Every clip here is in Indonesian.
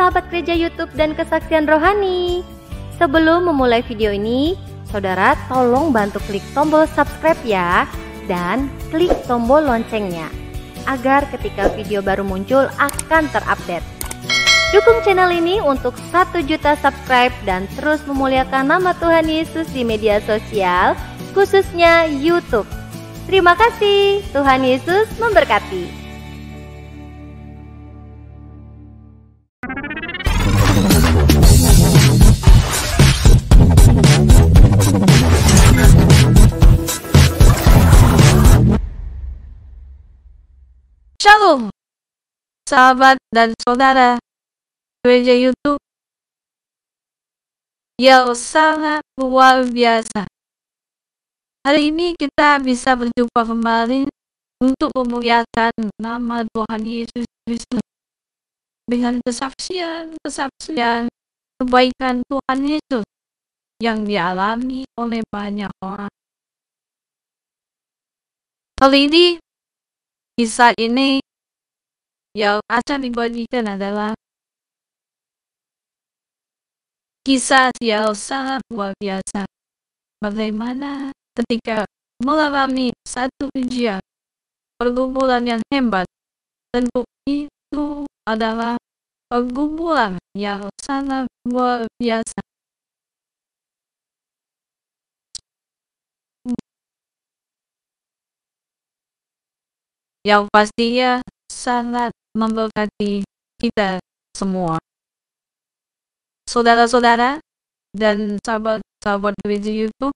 sahabat gereja YouTube dan kesaksian rohani. Sebelum memulai video ini, saudara tolong bantu klik tombol subscribe ya, dan klik tombol loncengnya, agar ketika video baru muncul akan terupdate. Dukung channel ini untuk 1 juta subscribe dan terus memuliakan nama Tuhan Yesus di media sosial, khususnya YouTube. Terima kasih, Tuhan Yesus memberkati. Shalom, sahabat dan saudara gereja YouTube yang sangat luar biasa. Hari ini kita bisa berjumpa kembali untuk memuliakan nama Tuhan Yesus Kristus dengan kesaksian kebaikan Tuhan Yesus yang dialami oleh banyak orang. Kali ini, kisah ini yang akan dibagikan adalah kisah yang sangat luar biasa. Bagaimana ketika mengalami satu ujian, pergumulan yang hebat, tentu itu adalah pergumulan yang sangat luar biasa. Yang pastinya sangat memberkati kita semua. Saudara-saudara dan sahabat-sahabat gereja YouTube,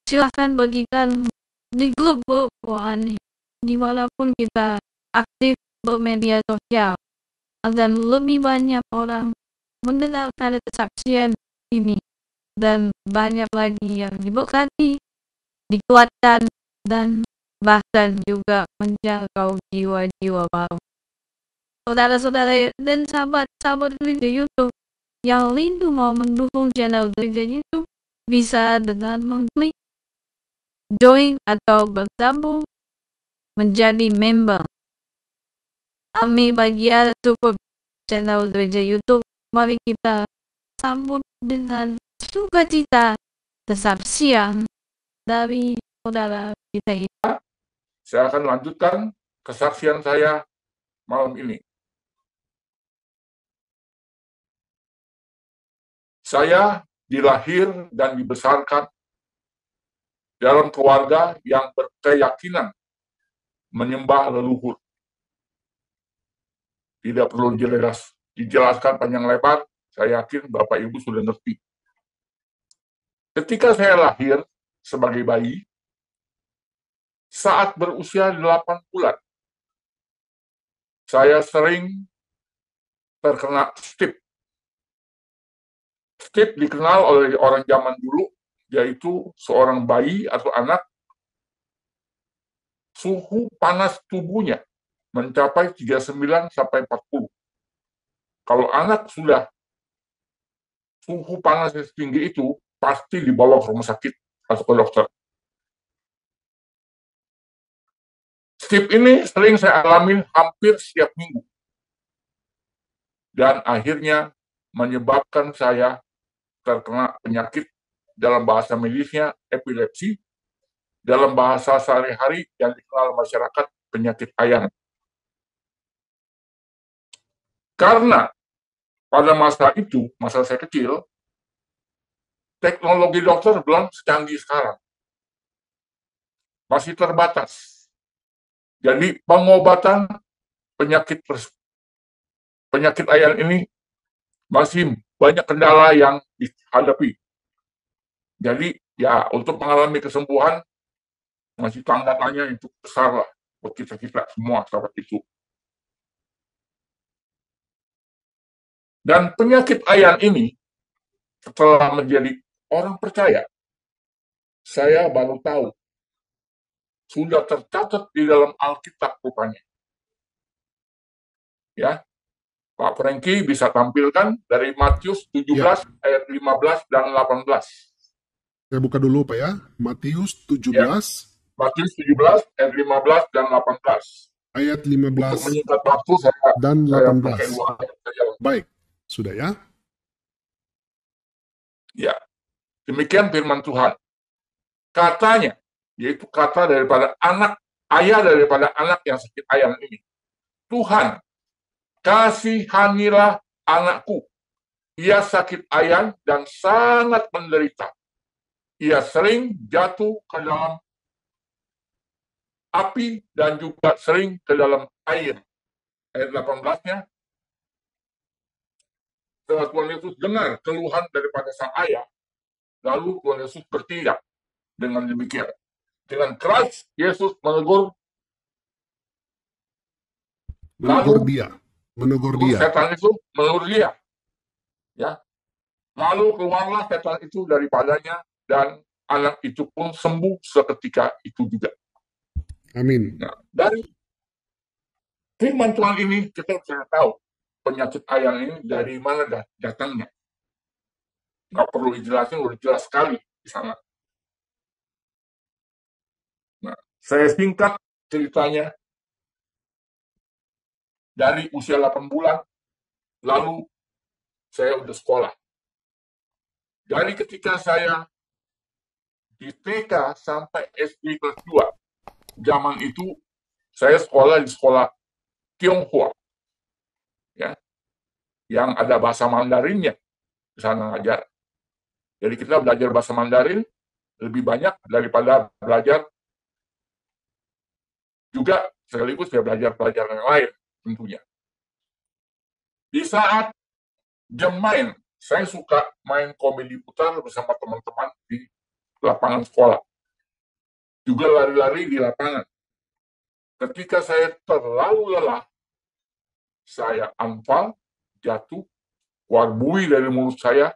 silahkan bagikan di grup-grup rohani dimanapun kita aktif bermedia sosial, agar lebih banyak orang mendengarkan kesaksian ini dan banyak lagi yang diberkati, dikuatkan, dan bahkan juga menjangkau jiwa-jiwa baru. Saudara-saudara dan sahabat-sahabat gereja YouTube yang rindu mau mendukung channel gereja YouTube, bisa dengan mengklik join atau bergabung menjadi member. Kami bagian cukup channel gereja YouTube, mari kita sambut dengan sukacita kesaksian dari saudara kita ini. Saya akan lanjutkan kesaksian saya malam ini. Saya dilahir dan dibesarkan dalam keluarga yang berkeyakinan menyembah leluhur. Tidak perlu dijelaskan panjang lebar, saya yakin Bapak Ibu sudah ngerti. Ketika saya lahir sebagai bayi, saat berusia 8 bulan, saya sering terkena stip. Stip dikenal oleh orang zaman dulu, yaitu seorang bayi atau anak, suhu panas tubuhnya mencapai 39 sampai 40. Kalau anak sudah suhu panas setinggi itu, pasti dibawa ke rumah sakit atau ke dokter. Stip ini sering saya alami hampir setiap minggu. Dan akhirnya menyebabkan saya terkena penyakit, dalam bahasa medisnya epilepsi, dalam bahasa sehari-hari yang dikenal masyarakat penyakit ayan. Karena pada masa itu, masa saya kecil, teknologi dokter belum secanggih sekarang. Masih terbatas. Jadi pengobatan penyakit ayan ini masih banyak kendala yang dihadapi. Jadi ya untuk mengalami kesembuhan masih tanda tanya yang cukup besar lah buat kita semua saat itu. Dan penyakit ayan ini setelah menjadi orang percaya, saya baru tahu sudah tercatat di dalam Alkitab rupanya. Ya, Pak Franky bisa tampilkan dari Matius 17 ayat 15 dan 18. Saya buka dulu Pak ya, Matius 17. Matius 17 ayat 15 dan 18. ayat Untuk 15 menyingkat waktu, saya dan pakai 18. 2 ayat saja. Baik, sudah ya? Ya, demikian firman Tuhan. Katanya, yaitu kata daripada ayah daripada anak yang sakit ayam ini. Tuhan, kasihanilah anakku. Ia sakit ayam dan sangat menderita. Ia sering jatuh ke dalam api dan juga sering ke dalam air. Ayat 18-nya, setelah Tuhan Yesus dengar keluhan daripada sang ayah, lalu Tuhan Yesus bertindak dengan demikian. Dengan keras, Yesus menegur setan itu, menegur dia. Ya. Lalu keluarlah setan itu daripadanya, dan anak itu pun sembuh seketika itu juga. Amin. Nah, dari firman Tuhan ini kita bisa tahu penyakit ayam ini dari mana datangnya. Nggak perlu dijelasin, udah jelas sekali di sana. Nah, saya singkat ceritanya. Dari usia 8 bulan, lalu saya udah sekolah. Dari ketika saya di TK sampai SD kelas 2, zaman itu saya sekolah di sekolah Tionghoa, ya, yang ada bahasa Mandarinnya di sana ngajar. Jadi kita belajar bahasa Mandarin lebih banyak daripada belajar juga sekaligus saya belajar pelajaran yang lain tentunya. Di saat jam main, saya suka main komedi putar bersama teman-teman di lapangan sekolah. Juga lari-lari di lapangan. Ketika saya terlalu lelah, saya anfal, jatuh, keluar buih dari mulut saya.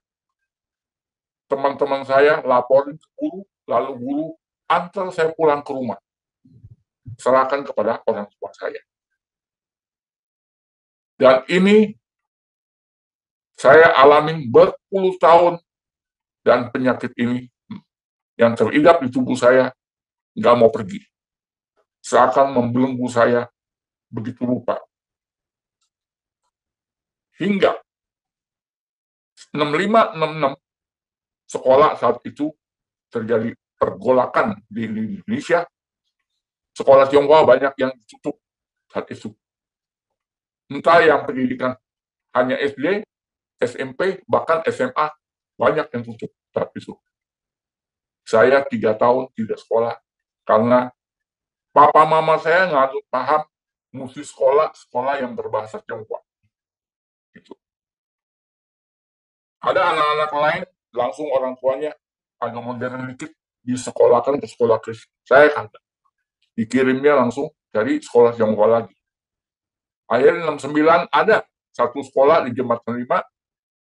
Teman-teman saya laporin ke guru, lalu guru antar saya pulang ke rumah. Serahkan kepada orang tua saya. Dan ini saya alami berpuluh tahun, dan penyakit ini yang teridap di tubuh saya nggak mau pergi. Seakan membelenggu saya begitu rupa. Hingga 6566 sekolah saat itu terjadi pergolakan di Indonesia. Sekolah Tionghoa banyak yang ditutup saat itu. Entah yang pendidikan hanya SD, SMP, bahkan SMA, banyak yang tutup saat itu. Saya 3 tahun tidak sekolah karena papa mama saya nggak paham mesti sekolah yang berbahasa Tionghoa. Gitu. Ada anak-anak lain, langsung orang tuanya agak modern dikit, disekolahkan ke sekolah Kristen. Saya kagak. Dikirimnya langsung dari sekolah Tionghoa lagi. Akhirnya 69 ada satu sekolah di Jembatan 5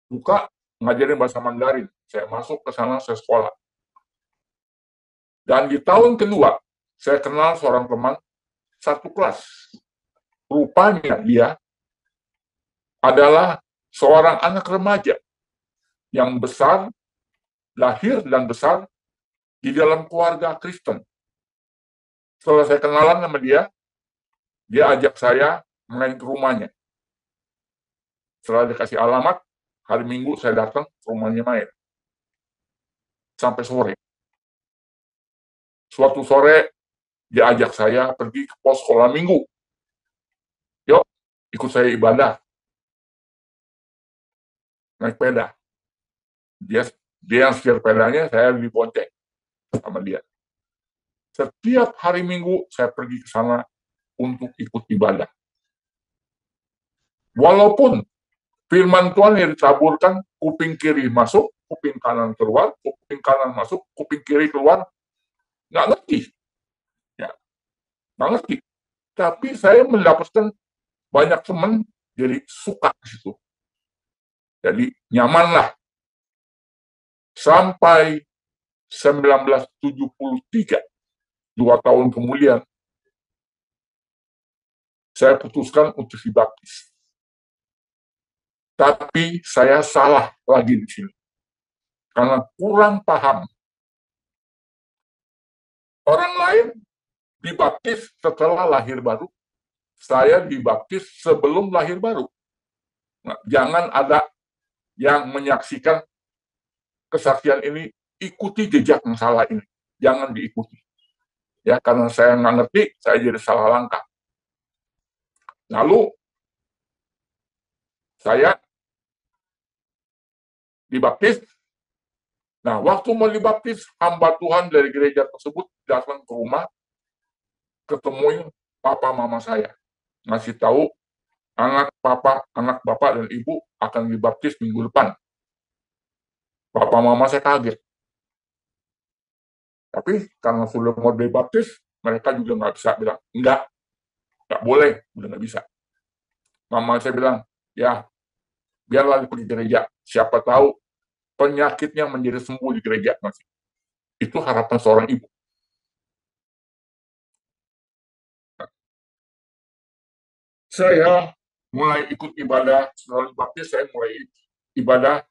buka ngajarin bahasa Mandarin. Saya masuk ke sana, saya sekolah. Dan di tahun kedua, saya kenal seorang teman satu kelas. Rupanya dia adalah seorang anak remaja yang besar, lahir dan besar di dalam keluarga Kristen. Setelah saya kenalan sama dia ajak saya main ke rumahnya. Setelah dikasih alamat, hari Minggu saya datang ke rumahnya main. Sampai sore. Suatu sore, dia ajak saya pergi ke pos sekolah minggu. Yuk, ikut saya ibadah. Naik sepeda. Dia yang setir sepedanya, saya dibonceng sama dia. Setiap hari Minggu, saya pergi ke sana untuk ikut ibadah. Walaupun firman Tuhan yang ditaburkan, kuping kiri masuk, kuping kanan keluar, kuping kanan masuk, kuping kiri keluar, nggak ngerti. Ya, nggak ngerti. Tapi saya mendapatkan banyak teman jadi suka di situ. Jadi nyamanlah. Sampai 1973, 2 tahun kemudian, saya putuskan untuk dibaptis. Tapi saya salah lagi di sini. Karena kurang paham. Orang lain dibaptis setelah lahir baru, saya dibaptis sebelum lahir baru. Nah, jangan ada yang menyaksikan kesaksian ini, ikuti jejak yang salah ini. Jangan diikuti. Ya, karena saya nggak ngerti, saya jadi salah langkah. Lalu, saya dibaptis. Nah, waktu mau dibaptis, hamba Tuhan dari gereja tersebut datang ke rumah, ketemuin papa mama saya. Ngasih tahu, anak bapak dan ibu akan dibaptis minggu depan. Papa mama saya kaget. Tapi karena sudah mau dibaptis, mereka juga nggak bisa bilang, nggak boleh, udah nggak bisa. Mama saya bilang, ya biarlah pergi gereja, siapa tahu penyakitnya menjadi sembuh di gereja. Itu harapan seorang ibu. Saya mulai ikut ibadah, setelah dibaptis saya mulai ibadah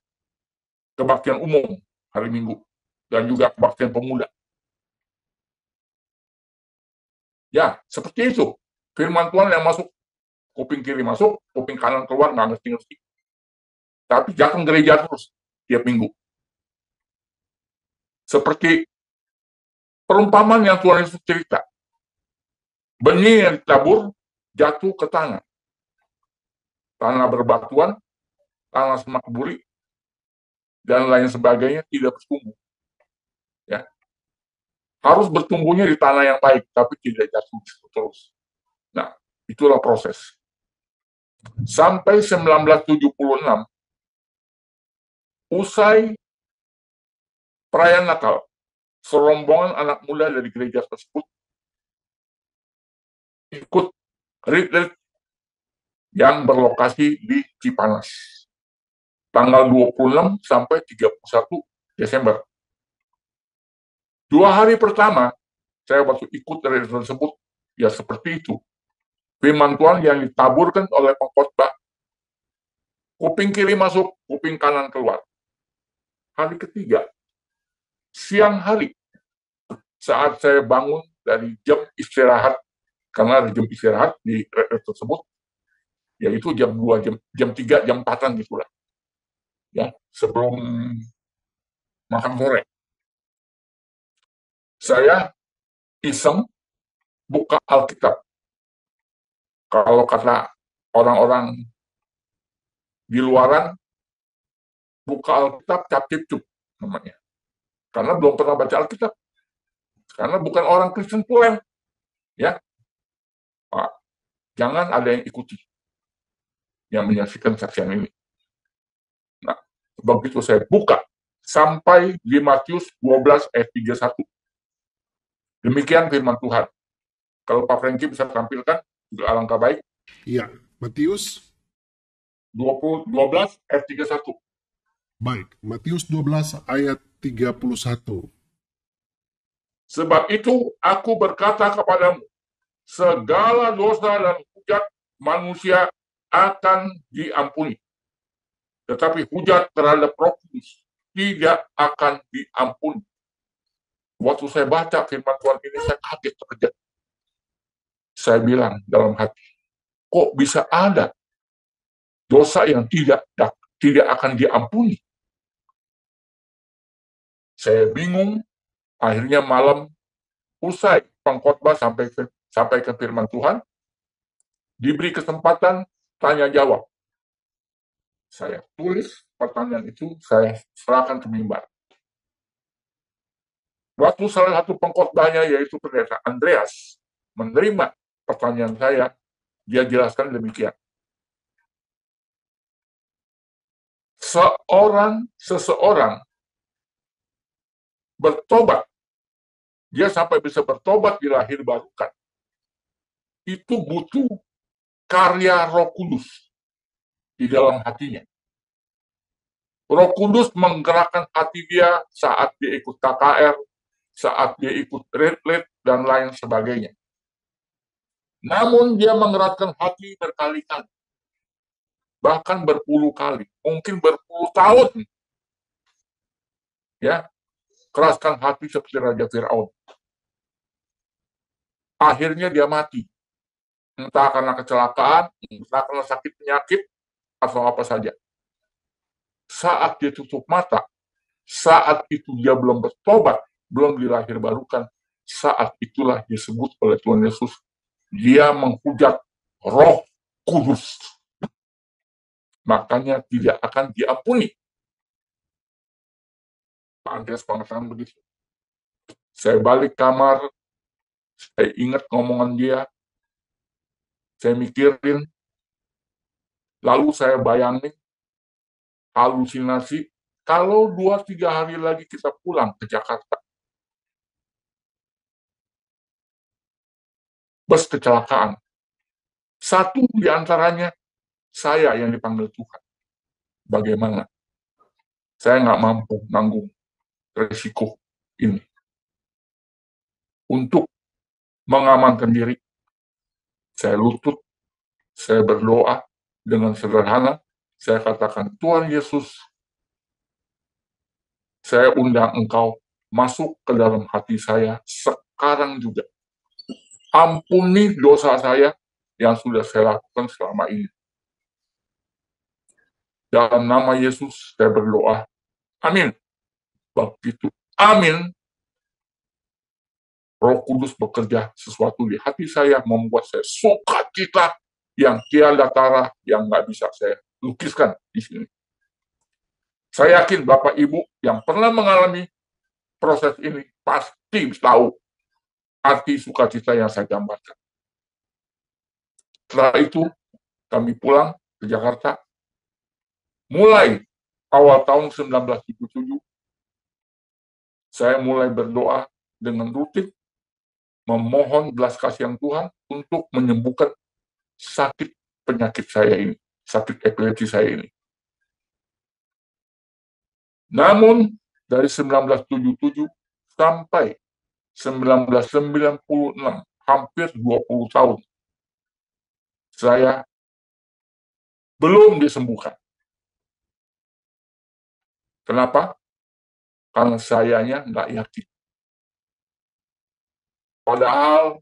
kebaktian umum hari Minggu, dan juga kebaktian pemuda. Ya, seperti itu. Firman Tuhan yang masuk, kuping kiri masuk, kuping kanan keluar, nggak ngerti-ngerti. Tapi datang gereja terus, tiap minggu. Seperti perumpamaan yang Tuhan Yesus cerita. Benih yang ditabur jatuh ke tanah. Tanah berbatuan, tanah semak buri, dan lain sebagainya tidak bertumbuh. Ya. Harus bertumbuhnya di tanah yang baik, tapi tidak jatuh terus. Nah, itulah proses. Sampai 1976, usai perayaan Natal, serombongan anak muda dari gereja tersebut ikut retreat yang berlokasi di Cipanas. Tanggal 26 sampai 31 Desember. 2 hari pertama, saya waktu ikut retreat tersebut, ya seperti itu. Firman Tuhan yang ditaburkan oleh pengkhotbah, kuping kiri masuk, kuping kanan keluar. Hari ketiga, siang hari, saat saya bangun dari jam istirahat, karena ada jam istirahat di retreat tersebut, yaitu jam 2, jam 3, jam 4-an gitu lah. Ya, sebelum makan sore. Saya iseng buka Alkitab. Kalau kata orang-orang di luaran, buka Alkitab cap-cip-cup namanya. Karena belum pernah baca Alkitab. Karena bukan orang Kristen pula. Ya, Pak, jangan ada yang ikuti yang menyaksikan saksian ini. Nah, begitu saya buka sampai di Matius 12 ayat 31. Demikian firman Tuhan. Kalau Pak Franky bisa tampilkan, juga alangkah baik. Iya, Matius 12 ayat 31. baik, Matius 12 ayat 31. Sebab itu aku berkata kepadamu, segala dosa dan hujat manusia akan diampuni. Tetapi hujat terhadap Roh Kudus tidak akan diampuni. Waktu saya baca firman Tuhan ini, saya kaget terkejut. Saya bilang dalam hati, kok bisa ada dosa yang tidak akan diampuni? Saya bingung. Akhirnya malam usai pengkhotbah sampai ke firman Tuhan, diberi kesempatan tanya jawab. Saya tulis pertanyaan itu, saya serahkan ke mimbar. Waktu salah satu pengkhotbahnya, yaitu pendeta Andreas, menerima pertanyaan saya, dia jelaskan demikian. Seseorang bertobat, dia sampai bisa bertobat dilahir barukan, itu butuh karya Roh Kudus di dalam hatinya. Roh Kudus menggerakkan hati dia saat dia ikut KKR, saat dia ikut retreat, dan lain sebagainya. Namun dia mengeratkan hati berkali-kali, bahkan berpuluh kali, mungkin berpuluh tahun. Ya, keraskan hati seperti Raja Firaun. Akhirnya dia mati. entah karena kecelakaan, entah karena sakit penyakit, atau apa saja. Saat dia tutup mata, saat itu dia belum bertobat, belum dilahir barukan, saat itulah disebut oleh Tuhan Yesus, dia menghujat Roh Kudus. Makanya tidak akan diampuni. Pak Andreas mengatakan begitu. Saya balik kamar, saya ingat ngomongan dia, saya mikirin, lalu saya bayangin, halusinasi, kalau 2-3 hari lagi kita pulang ke Jakarta, bus kecelakaan. Satu di antaranya, saya yang dipanggil Tuhan. Bagaimana? Saya nggak mampu nanggung resiko ini. Untuk mengamankan diri, saya lutut, saya berdoa dengan sederhana, saya katakan, Tuhan Yesus, saya undang Engkau masuk ke dalam hati saya sekarang juga. Ampuni dosa saya yang sudah saya lakukan selama ini. Dalam nama Yesus saya berdoa. Amin. Begitu. Amin. Roh Kudus bekerja sesuatu di hati saya, membuat saya sukacita yang tiada tara, yang nggak bisa saya lukiskan di sini. Saya yakin Bapak Ibu yang pernah mengalami proses ini pasti tahu arti sukacita yang saya gambarkan. Setelah itu kami pulang ke Jakarta. Mulai awal tahun 1977, saya mulai berdoa dengan rutin, memohon belas kasihan Tuhan untuk menyembuhkan sakit penyakit saya ini, sakit epilepsi saya ini. Namun, dari 1977 sampai 1996, hampir 20 tahun, saya belum disembuhkan. Kenapa? Karena sayanya nggak yakin. Padahal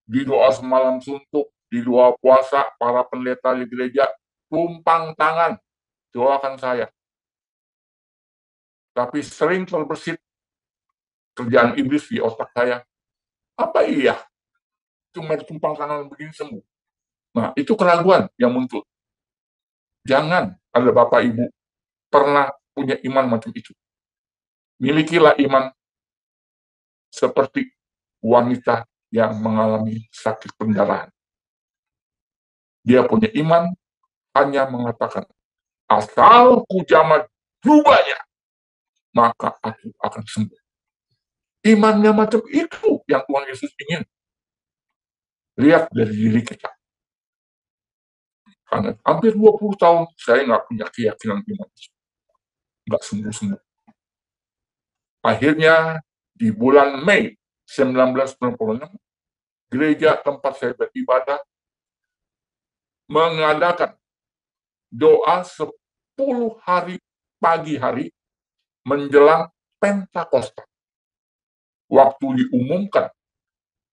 di doa semalam suntuk, di doa puasa, para pendeta di gereja tumpang tangan doakan saya. Tapi sering terbersit kerjaan iblis di otak saya. Apa iya? Cuma tumpang tangan begini sembuh. Nah, itu keraguan yang muncul. Jangan ada Bapak Ibu pernah punya iman macam itu. Milikilah iman seperti wanita yang mengalami sakit pendarahan. Dia punya iman hanya mengatakan, asal ku jamah jubahnya, maka aku akan sembuh. Imannya macam itu yang Tuhan Yesus ingin lihat dari diri kita. Karena hampir 20 tahun saya nggak punya keyakinan iman itu. Nggak sembuh-sembuh. Akhirnya di bulan Mei 1996, gereja tempat saya beribadah mengadakan doa 10 hari pagi hari menjelang Pentakosta. Waktu diumumkan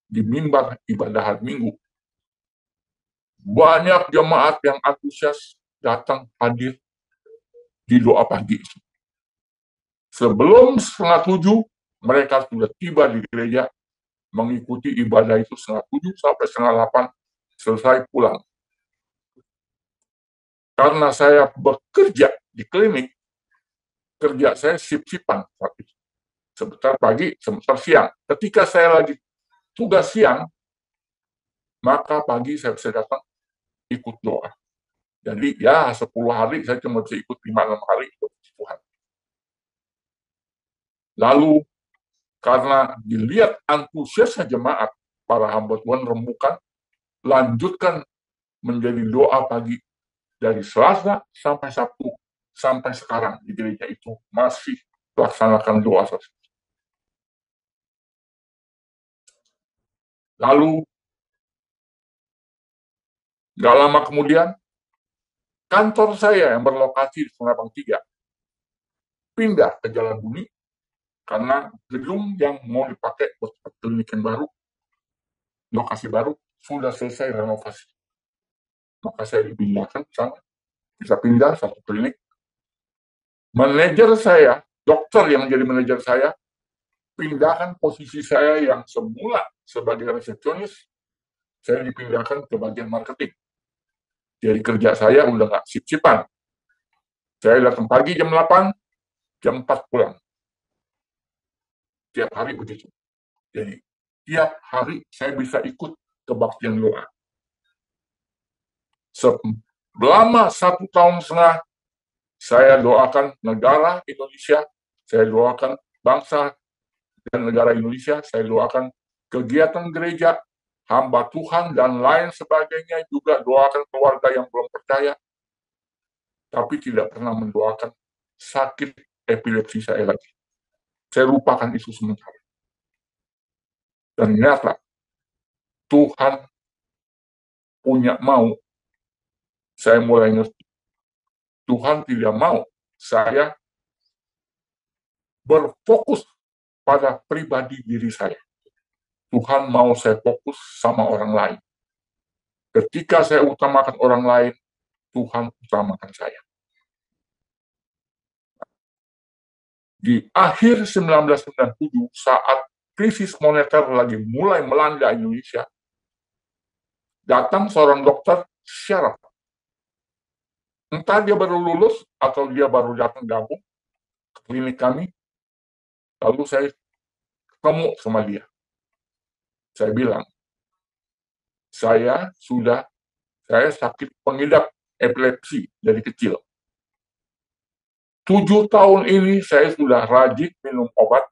di mimbar ibadah hari Minggu, banyak jemaat yang antusias datang hadir di doa pagi. Sebelum 6:30, mereka sudah tiba di gereja, mengikuti ibadah itu 7:30 sampai 7:30, selesai pulang. Karena saya bekerja di klinik, kerja saya sip-sipan. Sebentar pagi, sebentar siang. Ketika saya lagi tugas siang, maka pagi saya bisa datang ikut doa. Jadi ya 10 hari saya cuma bisa ikut 5-6 hari ikut Tuhan. Lalu karena dilihat antusiasnya jemaat, para hamba Tuhan rembukan, lanjutkan menjadi doa pagi dari Selasa sampai Sabtu, sampai sekarang di gereja itu masih laksanakan doa sosial. Lalu nggak lama kemudian, kantor saya yang berlokasi di Semarang 3 pindah ke Jalan Bumi karena gedung yang mau dipakai buat klinik yang baru, lokasi baru, sudah selesai renovasi. Maka saya dipindahkan ke sana. Bisa pindah satu klinik. Manajer saya, dokter yang jadi manajer saya, pindahkan posisi saya yang semula sebagai resepsionis, saya dipindahkan ke bagian marketing. Jadi kerja saya udah nggak sip-sipan. Saya datang pagi jam 8, jam 4 pulang. Tiap hari begitu. Jadi tiap hari saya bisa ikut kebaktian doa. Selama 1,5 tahun, saya doakan negara Indonesia, saya doakan bangsa dan negara Indonesia, saya doakan kegiatan gereja, hamba Tuhan, dan lain sebagainya, juga doakan keluarga yang belum percaya, tapi tidak pernah mendoakan sakit epilepsi saya lagi. Saya lupakan itu sementara. Dan ternyata Tuhan punya mau, saya mulai ngerti. Tuhan tidak mau saya berfokus pada pribadi diri saya. Tuhan mau saya fokus sama orang lain. Ketika saya utamakan orang lain, Tuhan utamakan saya. Di akhir 1997, saat krisis moneter lagi mulai melanda Indonesia, datang seorang dokter syaraf. Entah dia baru lulus atau dia baru datang gabung ke klinik kami, lalu saya ketemu sama dia. Saya bilang, saya sakit pengidap epilepsi dari kecil. 7 tahun ini saya sudah rajin minum obat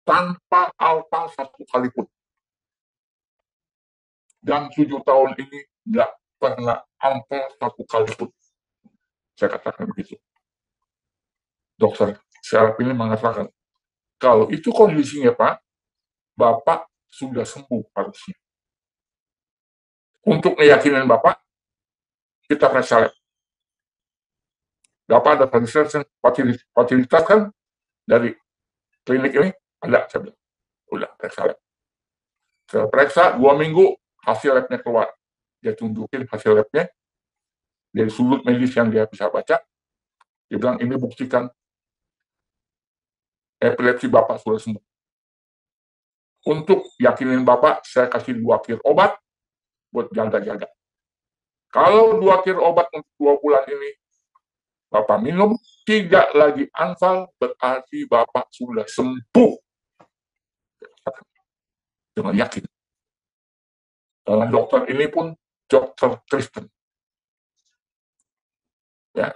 tanpa alfa satu kali pun. Dan 7 tahun ini nggak pernah alfa satu kali pun. Saya katakan begitu. Dokter syaraf ini mengatakan, kalau itu kondisinya Pak, Bapak sudah sembuh harusnya. Untuk meyakinkan Bapak, kita periksa lab. Bapak ada fasilitas kan dari klinik ini? Ada, saya bilang. Udah, periksa lab. Saya periksa 2 minggu, hasil labnya keluar. Dia tunjukin hasil labnya, dari sudut medis yang dia bisa baca. Dia bilang, ini buktikan epilepsi Bapak sudah sembuh. Untuk yakinin Bapak, saya kasih 2 kir obat buat jaga-jaga. Kalau 2 kir obat untuk 2 bulan ini, Bapak minum, tidak lagi anfal, berarti Bapak sudah sembuh. Dengan yakin. Dan dokter ini pun dokter Kristen. Ya.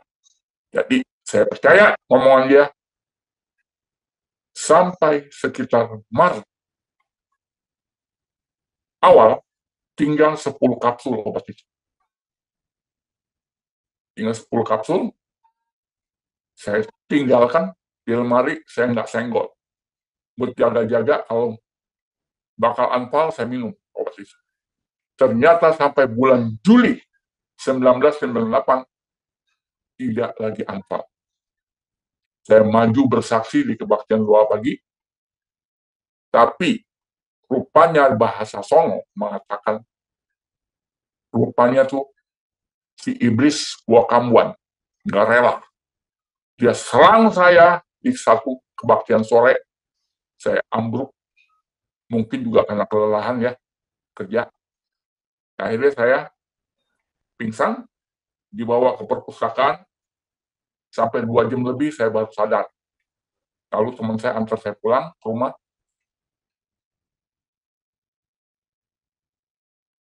Jadi saya percaya omongan dia. Sampai sekitar Maret awal, tinggal 10 kapsul obat itu. Tinggal 10 kapsul, saya tinggalkan di lemari, saya nggak senggol. Buat jaga-jaga, kalau bakal anfal, saya minum obat itu. Ternyata sampai bulan Juli 1998, tidak lagi anfal. Saya maju bersaksi di kebaktian doa pagi, tapi rupanya bahasa Songo mengatakan, rupanya tuh si iblis wakamwan, nggak rela. Dia serang saya di satu kebaktian sore, saya ambruk, mungkin juga karena kelelahan ya, kerja. Akhirnya saya pingsan, dibawa ke perpustakaan, sampai 2 jam lebih saya baru sadar. Lalu teman saya antar saya pulang ke rumah.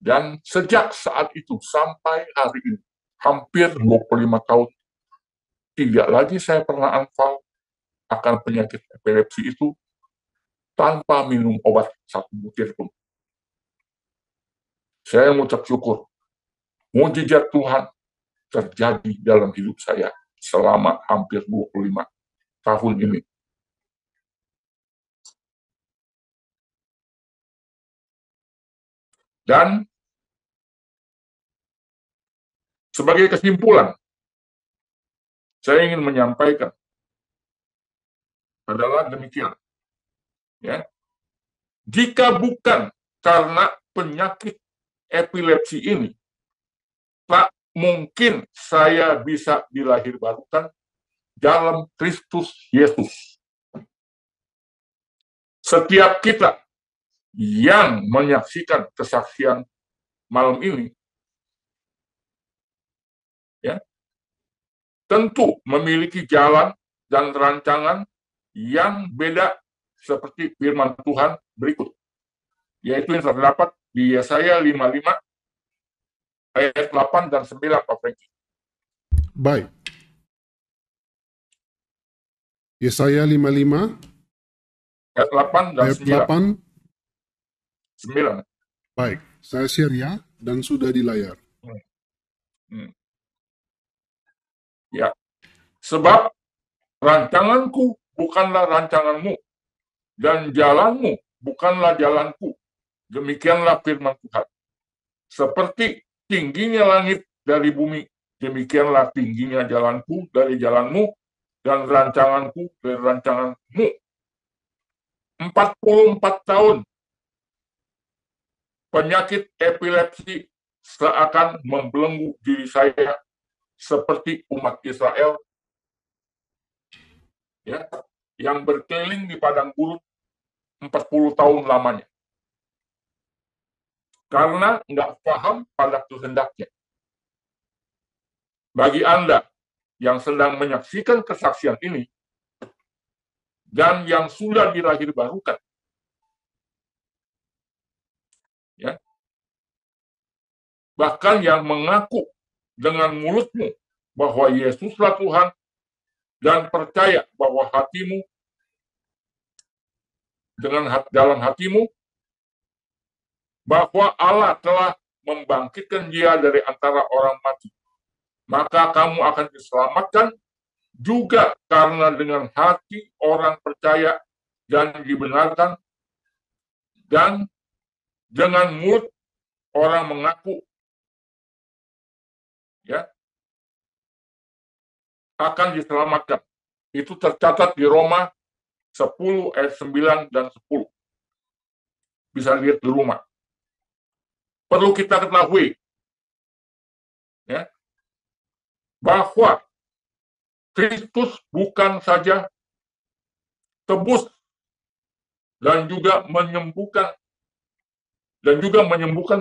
Dan sejak saat itu sampai hari ini, hampir 25 tahun, tidak lagi saya pernah anfal akan penyakit epilepsi itu tanpa minum obat 1 butir pun. Saya mengucap syukur, mujizat Tuhan terjadi dalam hidup saya selama hampir 25 tahun ini. Dan sebagai kesimpulan, saya ingin menyampaikan adalah demikian. Ya. Jika bukan karena penyakit epilepsi ini, tak mungkin saya bisa dilahirbarukan dalam Kristus Yesus. Setiap kita yang menyaksikan kesaksian malam ini, ya, tentu memiliki jalan dan rancangan yang beda seperti firman Tuhan berikut, yaitu yang terdapat di Yesaya 55 ayat 8 dan 9, Pak Franky. Baik. Yesaya 55 Ayat 8 dan ayat 9. 8. 9. Baik, saya share ya, dan sudah di layar. Ya. Sebab rancanganku bukanlah rancanganmu, dan jalanmu bukanlah jalanku. Demikianlah firman Tuhan. Seperti tingginya langit dari bumi, demikianlah tingginya jalanku dari jalanmu, dan rancanganku dari rancanganmu. 44 tahun penyakit epilepsi seakan membelenggu diri saya seperti umat Israel, ya, yang berkeliling di padang gurun 40 tahun lamanya. Karena nggak paham pada kehendaknya. Bagi Anda yang sedang menyaksikan kesaksian ini, dan yang sudah dilahirbarukan, ya, bahkan yang mengaku dengan mulutmu bahwa Yesuslah Tuhan, dan percaya bahwa hatimu, dalam hatimu, bahwa Allah telah membangkitkan Dia dari antara orang mati, maka kamu akan diselamatkan juga, karena dengan hati orang percaya dan dibenarkan, dan dengan mulut orang mengaku, ya, akan diselamatkan. Itu tercatat di Roma 10 ayat 9 dan 10. Bisa lihat di rumah. Perlu kita ketahui, ya, bahwa Kristus bukan saja tebus dan juga menyembuhkan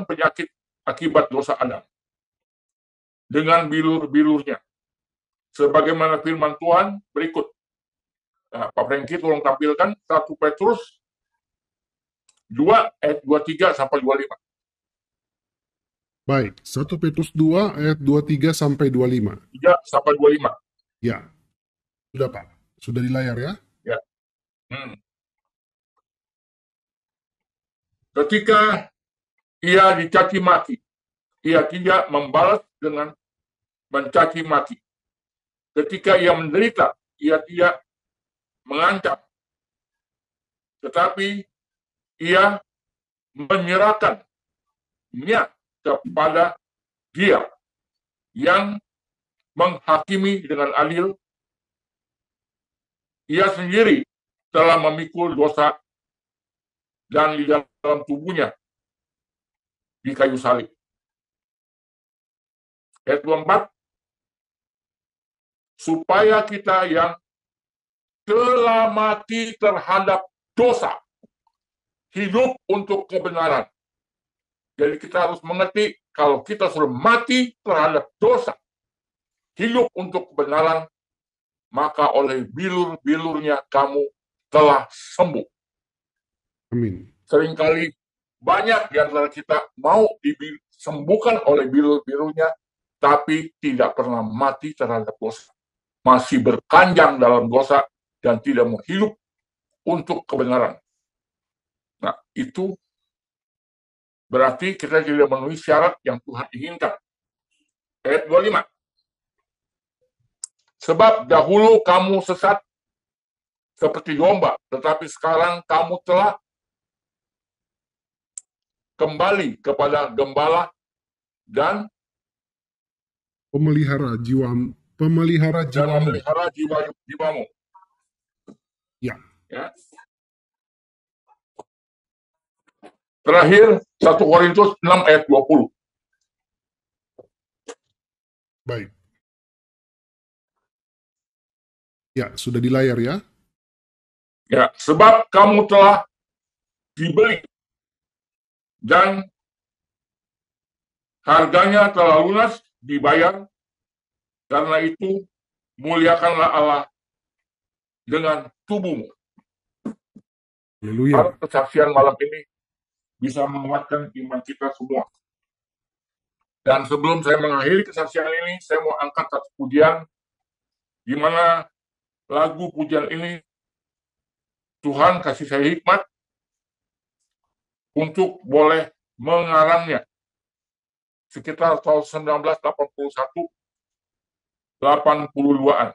penyakit akibat dosa Adam dengan bilur-bilurnya, sebagaimana firman Tuhan berikut. Nah, Pak Franky tolong tampilkan 1 Petrus 2 ayat 23 sampai 25. Baik, 1 Petrus 2 ayat 23 sampai 25. 3 sampai 25. Ya, sudah Pak. Sudah di layar ya? Ya. Ketika ia dicaci maki, ia tidak membalas dengan mencaci maki. Ketika ia menderita, ia tidak mengancam, tetapi ia menyerahkannya kepada Dia yang menghakimi dengan adil. Ia sendiri telah memikul dosa dan di dalam tubuhnya di kayu salib. Ayat 24, supaya kita yang telah mati terhadap dosa, hidup untuk kebenaran. Jadi kita harus mengerti, kalau kita sudah mati terhadap dosa, hidup untuk kebenaran, maka oleh bilur-bilurnya kamu telah sembuh. Amin. Seringkali banyak di antara kita mau disembuhkan oleh bilur-bilurnya, tapi tidak pernah mati terhadap dosa. Masih berkanjang dalam dosa dan tidak mau hidup untuk kebenaran. Nah, itu berarti kita tidak memenuhi syarat yang Tuhan inginkan. Ayat 25. Sebab dahulu kamu sesat seperti domba, tetapi sekarang kamu telah kembali kepada gembala dan Pemelihara jiwamu. jiwamu. Ya. Ya. Terakhir, 1 Korintus 6 ayat 20. Baik. Ya, sudah di layar ya. Ya, sebab kamu telah dibeli dan harganya telah lunas dibayar, karena itu muliakanlah Allah dengan tubuhmu. Haleluya. Harap kesaksian malam ini bisa menguatkan iman kita semua. Dan sebelum saya mengakhiri kesaksian ini, saya mau angkat satu pujian, di mana lagu pujian ini Tuhan kasih saya hikmat untuk boleh mengarangnya sekitar tahun 1981, 82-an.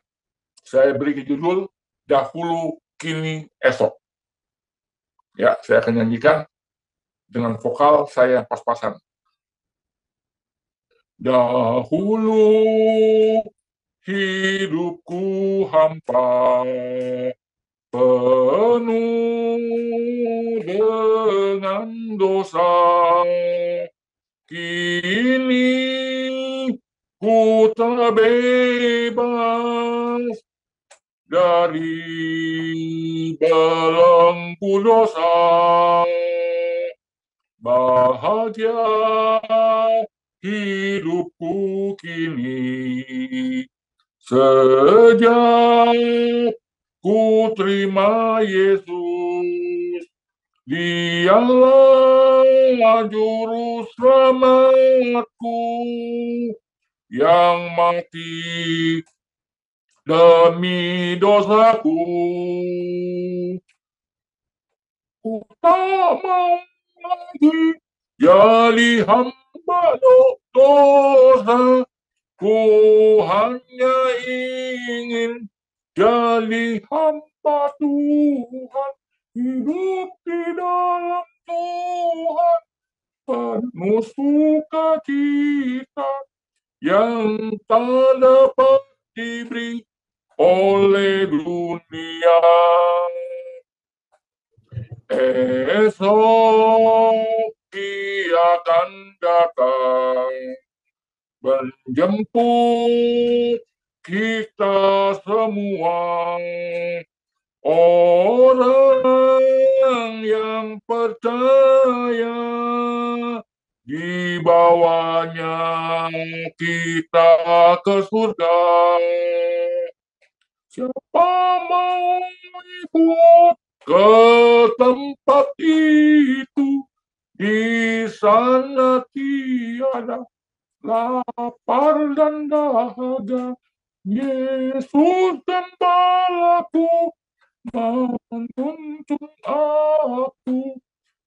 Saya beri judul Dahulu Kini Esok. Ya, saya akan nyanyikan dengan vokal saya pas-pasan. Dahulu hidupku hampa, penuh dengan dosa. Kini ku telah bebas dari belenggu dosa. Bahagia hidupku kini, sejak ku terima Yesus. Dialah juru selamatku yang mati demi dosaku. Ku tak mau lagi jadi hamba dosa. Ku hanya ingin jadi hamba Tuhan, hidup di dalam Tuhan, penuh sukacita yang tak dapat diberi oleh dunia. Esok Dia akan datang menjemput kita semua, orang yang percaya, dibawanya kita ke surga. Siapa mau ikut ke tempat itu, di sana tiada lapar dan dahaga. Yesus gembalaku menuntun aku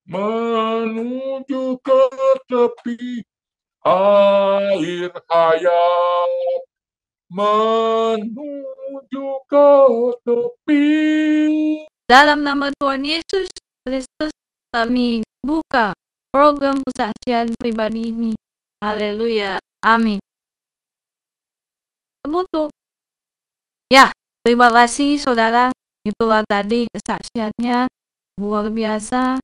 menuju ke tepi air hayat, menuju ke tepi. Dalam nama Tuhan Yesus Kristus, kami buka program kesaksian pribadi ini. Haleluya. Amin. Untuk ya, terima kasih saudara. Itulah tadi kesaksiannya, luar biasa.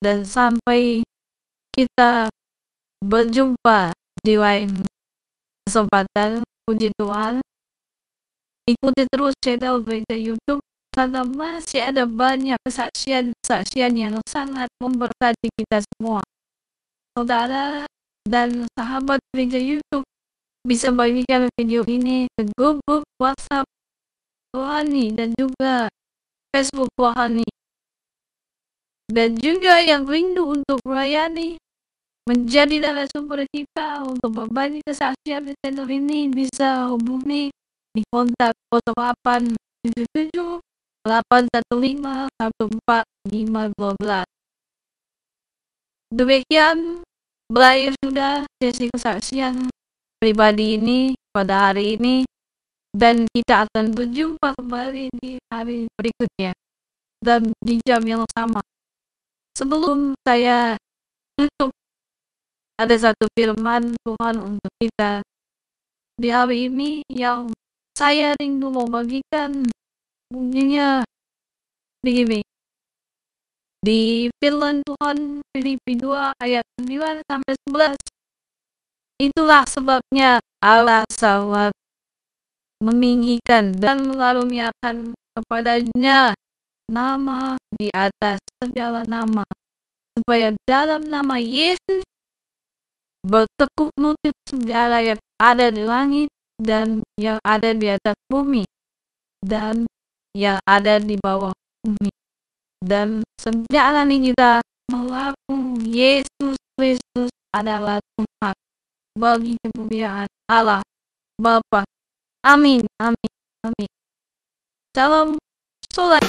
Dan sampai kita berjumpa di lain kesempatan, puji Tuhan. Ikuti terus channel Gereja YouTube, karena masih ada banyak kesaksian-kesaksian yang sangat memberkati kita semua. Saudara dan sahabat Gereja YouTube bisa bagikan video ini ke grup WhatsApp Rohani dan juga Facebook Rohani. Dan juga yang rindu untuk melayani, menjadi narasumber kita untuk berbagi kesaksian di channel ini, bisa hubungi di kontak 0877 815 14512. Demikian berakhir sudah sesi kesaksian pribadi ini pada hari ini, dan kita akan berjumpa kembali di hari berikutnya dan di jam yang sama. Sebelum saya tutup, ada satu firman Tuhan untuk kita di hari ini yang saya rindu membagikan. Bunyinya begini: Di firman Tuhan Filipi 2 ayat 9-11. Itulah sebabnya Allah sangat meninggikan dan mengaruniakan kepadanya nama di atas segala nama, supaya dalam nama Yesus bertekuk lutut segala yang ada di langit dan yang ada di atas bumi dan yang ada di bawah bumi, dan segala kita mengaku Yesus Kristus adalah Tuhan, bagi kemuliaan Allah Bapa. Amin, amin, amin. Salam, sholat.